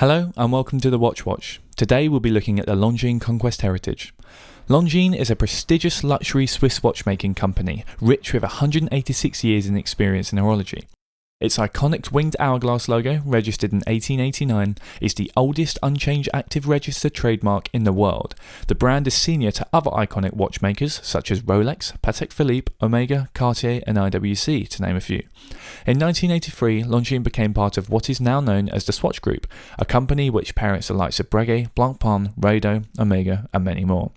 Hello and welcome to the Watch. Today we'll be looking at the Longine Conquest Heritage. Longine is a prestigious luxury Swiss watchmaking company, rich with 186 years in experience in horology. Its iconic winged hourglass logo, registered in 1889, is the oldest unchanged active registered trademark in the world. The brand is senior to other iconic watchmakers such as Rolex, Patek Philippe, Omega, Cartier and IWC, to name a few. In 1983, Longine became part of what is now known as the Swatch Group, a company which parents the likes of Breguet, Blancpain, Rado, Omega and many more.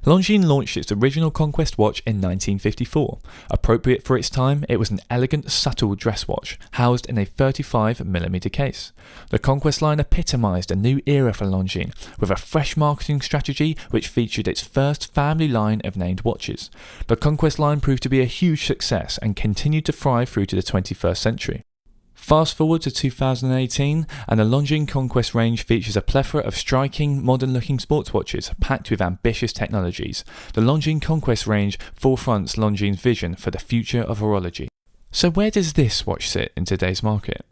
Longine launched its original Conquest watch in 1954. Appropriate for its time, it was an elegant, subtle dress watch, housed in a 35mm case. The Conquest line epitomised a new era for Longine, with a fresh marketing strategy which featured its first family line of named watches. The Conquest line proved to be a huge success and continued to thrive through to the 21st century. Fast forward to 2018 and the Longine Conquest range features a plethora of striking, modern-looking sports watches packed with ambitious technologies. The Longine Conquest range forefronts Longine's vision for the future of horology. So where does this watch sit in today's market?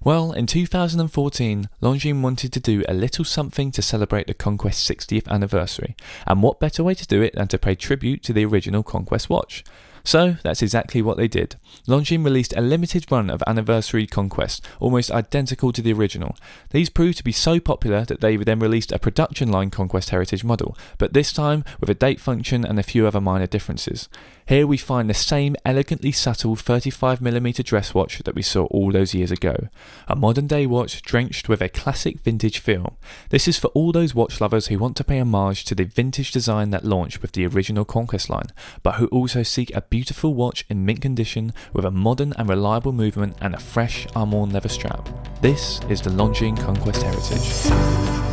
Well, in 2014, Longine wanted to do a little something to celebrate the Conquest 60th anniversary, and what better way to do it than to pay tribute to the original Conquest watch? So that's exactly what they did. Longine released a limited run of anniversary Conquest, almost identical to the original. These proved to be so popular that they then released a production line Conquest Heritage model, but this time with a date function and a few other minor differences. Here we find the same elegantly subtle 35mm dress watch that we saw all those years ago. A modern day watch drenched with a classic vintage feel. This is for all those watch lovers who want to pay homage to the vintage design that launched with the original Conquest line, but who also seek a beautiful watch in mint condition with a modern and reliable movement and a fresh arm-worn leather strap. This is the Longine Conquest Heritage.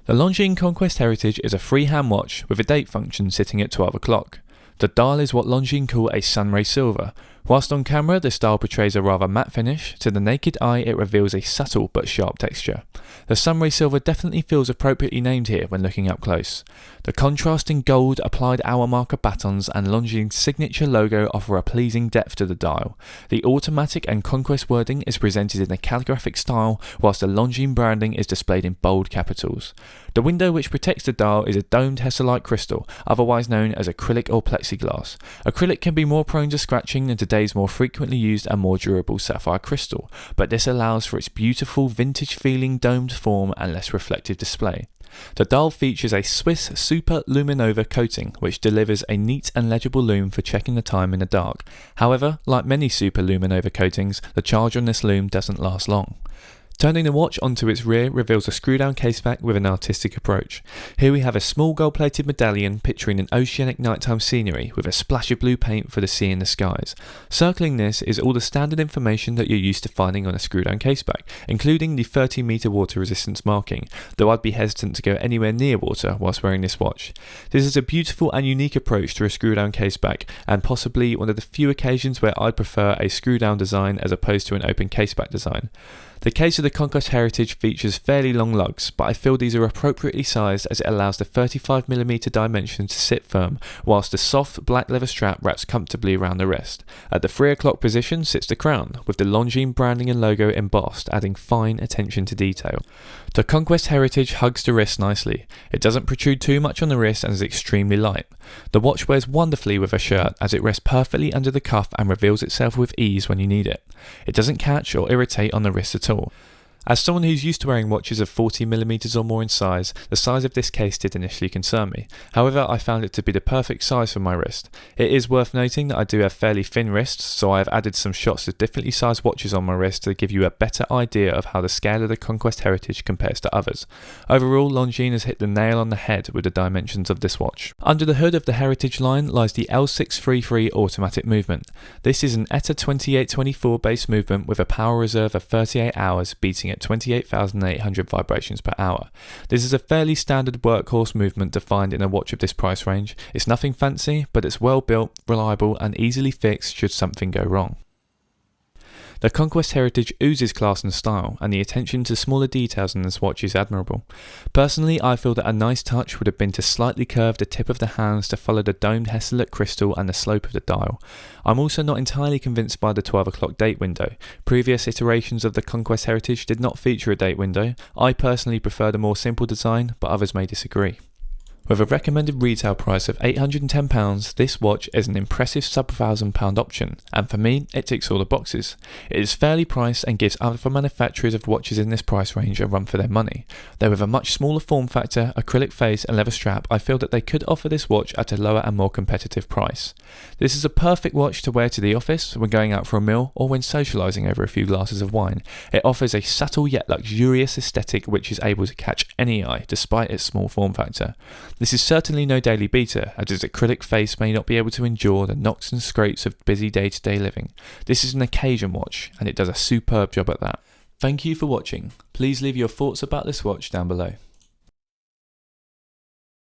The Longine Conquest Heritage is a freehand watch with a date function sitting at 12 o'clock. The dial is what Longine call a sunray silver. Whilst on camera the style portrays a rather matte finish, to the naked eye it reveals a subtle but sharp texture. The sunray silver definitely feels appropriately named here when looking up close. The contrasting gold applied hour marker batons and Longine's signature logo offer a pleasing depth to the dial. The automatic and Conquest wording is presented in a calligraphic style, whilst the Longine branding is displayed in bold capitals. The window which protects the dial is a domed Hesselite crystal, otherwise known as acrylic or plexiglass. Acrylic can be more prone to scratching than today's more frequently used and more durable sapphire crystal, but this allows for its beautiful vintage feeling domed form and less reflective display. The dial features a Swiss Super Luminova coating which delivers a neat and legible lume for checking the time in the dark. However, like many Super Luminova coatings, the charge on this lume doesn't last long. Turning the watch onto its rear reveals a screw-down caseback with an artistic approach. Here we have a small gold-plated medallion picturing an oceanic nighttime scenery with a splash of blue paint for the sea and the skies. Circling this is all the standard information that you're used to finding on a screw-down caseback, including the 30-meter water resistance marking, though I'd be hesitant to go anywhere near water whilst wearing this watch. This is a beautiful and unique approach to a screw-down caseback, and possibly one of the few occasions where I'd prefer a screw-down design as opposed to an open caseback design. The case of the Conquest Heritage features fairly long lugs, but I feel these are appropriately sized as it allows the 35mm dimension to sit firm, whilst the soft black leather strap wraps comfortably around the wrist. At the 3 o'clock position sits the crown, with the Longine branding and logo embossed, adding fine attention to detail. The Conquest Heritage hugs the wrist nicely. It doesn't protrude too much on the wrist and is extremely light. The watch wears wonderfully with a shirt as it rests perfectly under the cuff and reveals itself with ease when you need it. It doesn't catch or irritate on the wrist at all. As someone who's used to wearing watches of 40mm or more in size, the size of this case did initially concern me. However, I found it to be the perfect size for my wrist. It is worth noting that I do have fairly thin wrists, so I have added some shots of differently sized watches on my wrist to give you a better idea of how the scale of the Conquest Heritage compares to others. Overall, Longine has hit the nail on the head with the dimensions of this watch. Under the hood of the Heritage line lies the L633 automatic movement. This is an ETA 2824 base movement with a power reserve of 38 hours, beating at 28,800 vibrations per hour. This is a fairly standard workhorse movement to find in a watch of this price range. It's nothing fancy, but it's well built, reliable and easily fixed should something go wrong. The Conquest Heritage oozes class and style, and the attention to smaller details in this watch is admirable. Personally, I feel that a nice touch would have been to slightly curve the tip of the hands to follow the domed Hesselhoff crystal and the slope of the dial. I'm also not entirely convinced by the 12 o'clock date window. Previous iterations of the Conquest Heritage did not feature a date window. I personally prefer the more simple design, but others may disagree. With a recommended retail price of £810, this watch is an impressive sub-£1,000 option, and for me, it ticks all the boxes. It is fairly priced and gives other manufacturers of watches in this price range a run for their money. Though with a much smaller form factor, acrylic face and leather strap, I feel that they could offer this watch at a lower and more competitive price. This is a perfect watch to wear to the office, when going out for a meal, or when socialising over a few glasses of wine. It offers a subtle yet luxurious aesthetic which is able to catch any eye, despite its small form factor. This is certainly no daily beater, as its acrylic face may not be able to endure the knocks and scrapes of busy day-to-day living. This is an occasion watch, and it does a superb job at that. Thank you for watching. Please leave your thoughts about this watch down below.